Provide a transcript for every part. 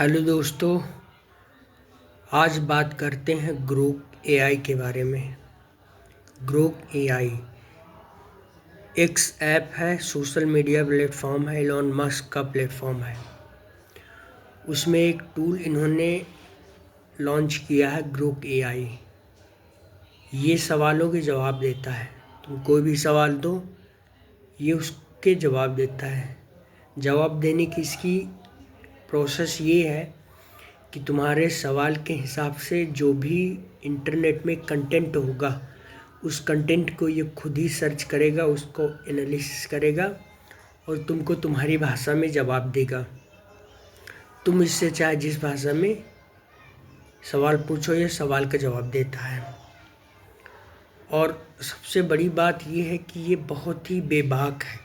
Hello दोस्तों, आज बात करते हैं ग्रोक एआई के बारे में। ग्रोक एआई एक्स ऐप है, सोशल मीडिया प्लेटफॉर्म है, एलोन मस्क का प्लेटफॉर्म है। उसमें एक टूल इन्होंने लॉन्च किया है, ग्रोक एआई। ये सवालों के जवाब देता है। तुम कोई भी सवाल दो, ये उसके जवाब देता है। जवाब देने की इसकी प्रोसेस ये है कि तुम्हारे सवाल के हिसाब से जो भी इंटरनेट में कंटेंट होगा, उस कंटेंट को ये खुद ही सर्च करेगा, उसको एनालिसिस करेगा और तुमको तुम्हारी भाषा में जवाब देगा। तुम इससे चाहे जिस भाषा में सवाल पूछो, ये सवाल का जवाब देता है। और सबसे बड़ी बात ये है कि ये बहुत ही बेबाक है।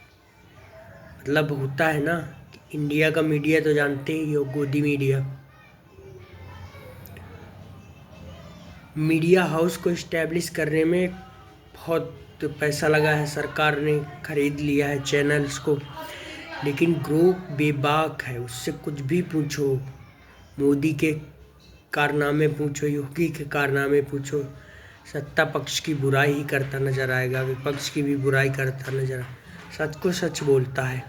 मतलब होता है ना कि इंडिया का मीडिया तो जानते ही हो, गोदी मीडिया हाउस को इस्टेब्लिश करने में बहुत पैसा लगा है, सरकार ने खरीद लिया है चैनल्स को। लेकिन ग्रोक बेबाक है, उससे कुछ भी पूछो, मोदी के कारनामे पूछो, योगी के कारनामे पूछो, सत्ता पक्ष की बुराई ही करता नजर आएगा, विपक्ष की भी बुराई करता नजर, सच को सच बोलता है।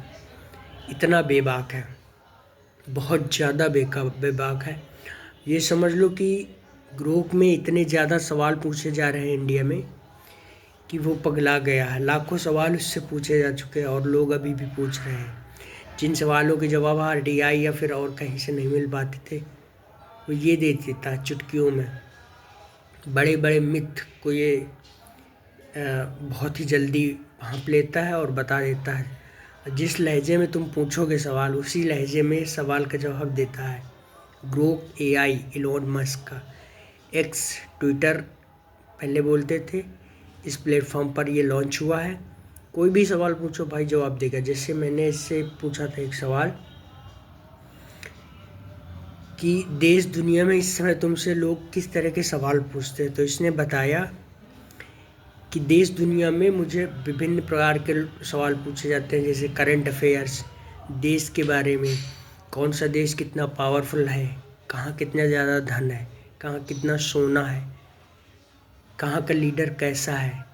इतना बेबाक है, बहुत ज़्यादा बेबाक है। ये समझ लो कि ग्रोक में इतने ज़्यादा सवाल पूछे जा रहे हैं इंडिया में कि वो पगला गया है। लाखों सवाल उससे पूछे जा चुके हैं और लोग अभी भी पूछ रहे हैं। जिन सवालों के जवाब आरटीआई या फिर और कहीं से नहीं मिल पाते थे, वो ये दे देता है चुटकियों में। बड़े बड़े मिथ को ये बहुत ही जल्दी भांप लेता है और बता देता है। जिस लहजे में तुम पूछोगे सवाल, उसी लहजे में सवाल का जवाब देता है। ग्रोक एआई एलोन मस्क का, एक्स ट्विटर पहले बोलते थे, इस प्लेटफॉर्म पर ये लॉन्च हुआ है। कोई भी सवाल पूछो भाई, जवाब देगा। जैसे मैंने इससे पूछा था एक सवाल कि देश दुनिया में इस समय तुमसे लोग किस तरह के सवाल पूछते हैं, तो इसने बताया कि देश दुनिया में मुझे विभिन्न प्रकार के सवाल पूछे जाते हैं, जैसे करंट अफेयर्स, देश के बारे में, कौन सा देश कितना पावरफुल है, कहाँ कितना ज़्यादा धन है, कहाँ कितना सोना है, कहाँ का लीडर कैसा है।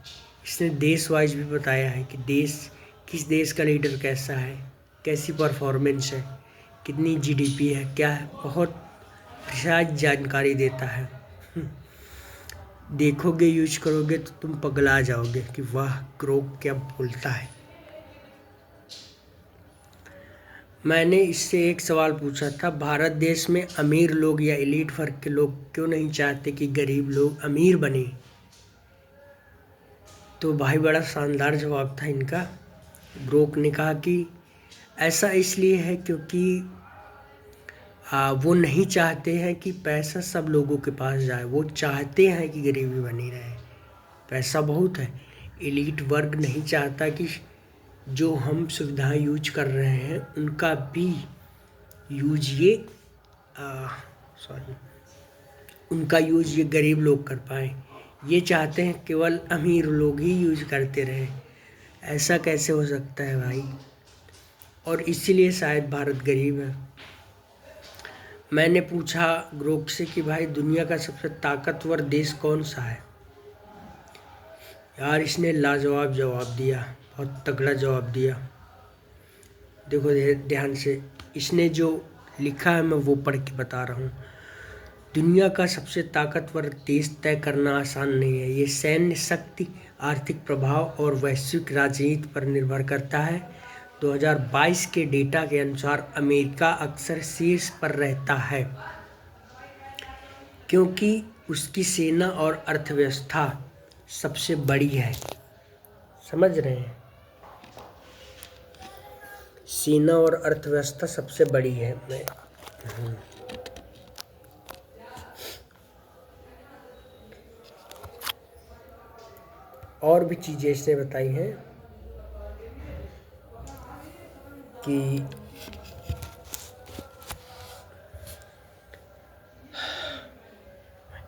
इसने देश वाइज भी बताया है कि किस देश का लीडर कैसा है, कैसी परफॉर्मेंस है, कितनी जीडीपी है, क्या है। बहुत प्रिसाइज जानकारी देता है। देखोगे, यूज करोगे तो तुम पगला जाओगे कि वाह, ग्रोक क्या बोलता है। मैंने इससे एक सवाल पूछा था, भारत देश में अमीर लोग या एलीट वर्ग के लोग क्यों नहीं चाहते कि गरीब लोग अमीर बने। तो भाई बड़ा शानदार जवाब था इनका। ग्रोक ने कहा कि ऐसा इसलिए है क्योंकि वो नहीं चाहते हैं कि पैसा सब लोगों के पास जाए, वो चाहते हैं कि गरीबी बनी रहे। पैसा बहुत है, एलीट वर्ग नहीं चाहता कि जो हम सुविधाएं यूज कर रहे हैं उनका भी यूज उनका यूज ये गरीब लोग कर पाए। ये चाहते हैं केवल अमीर लोग ही यूज करते रहे। ऐसा कैसे हो सकता है भाई। और इसीलिए शायद भारत गरीब है। मैंने पूछा ग्रोक से कि भाई दुनिया का सबसे ताकतवर देश कौन सा है। यार इसने लाजवाब जवाब दिया, बहुत तगड़ा जवाब दिया। देखो ध्यान से, इसने जो लिखा है मैं वो पढ़ के बता रहा हूँ। दुनिया का सबसे ताकतवर देश तय करना आसान नहीं है। ये सैन्य शक्ति, आर्थिक प्रभाव और वैश्विक राजनीति पर निर्भर करता है। 2022 के डेटा के अनुसार अमेरिका अक्सर शीर्ष पर रहता है क्योंकि उसकी सेना और अर्थव्यवस्था सबसे बड़ी है। समझ रहे हैं, सेना और अर्थव्यवस्था सबसे बड़ी है। और भी चीज़ें इसने बताई हैं कि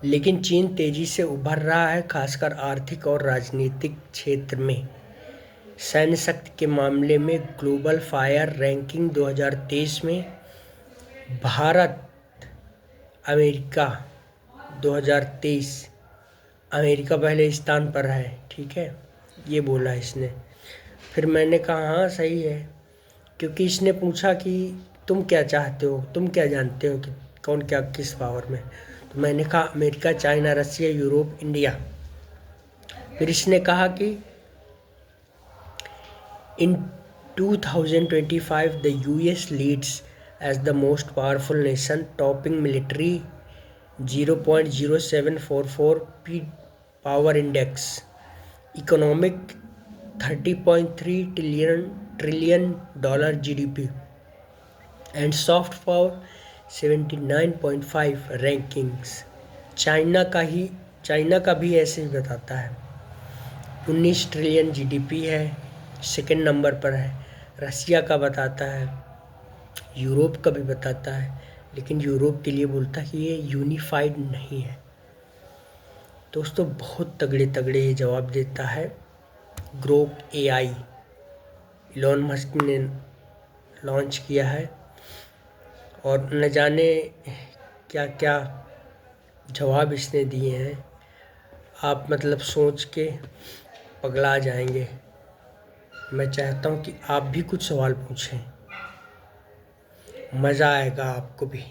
लेकिन चीन तेजी से उभर रहा है, खासकर आर्थिक और राजनीतिक क्षेत्र में। सैन्य शक्ति के मामले में ग्लोबल फायर रैंकिंग 2023 में भारत अमेरिका 2023, अमेरिका पहले स्थान पर है, ठीक है, ये बोला इसने। फिर मैंने कहा हाँ सही है, क्योंकि इसने पूछा कि तुम क्या चाहते हो, तुम क्या जानते हो कि कौन क्या किस पावर में। तो मैंने कहा अमेरिका, चाइना, रसिया, यूरोप, इंडिया। फिर इसने कहा कि इन 2025 the US leads as the most powerful nation, topping military 0.0744 p power index, economic $30.3 trillion GDP, and soft power 79.5 rankings. China का भी ऐसे ही बताता है, 19 ट्रिलियन जीडीपी है, सेकंड नंबर पर है। रसिया का बताता है, यूरोप का भी बताता है, लेकिन यूरोप के लिए बोलता है कि ये यूनिफाइड नहीं है। दोस्तों बहुत तगड़े तगड़े ये जवाब देता है ग्रोक एआई। इलॉन मस्क ने लॉन्च किया है और न जाने क्या क्या जवाब इसने दिए हैं, आप मतलब सोच के पगला जाएंगे। मैं चाहता हूँ कि आप भी कुछ सवाल पूछें, मज़ा आएगा आपको भी।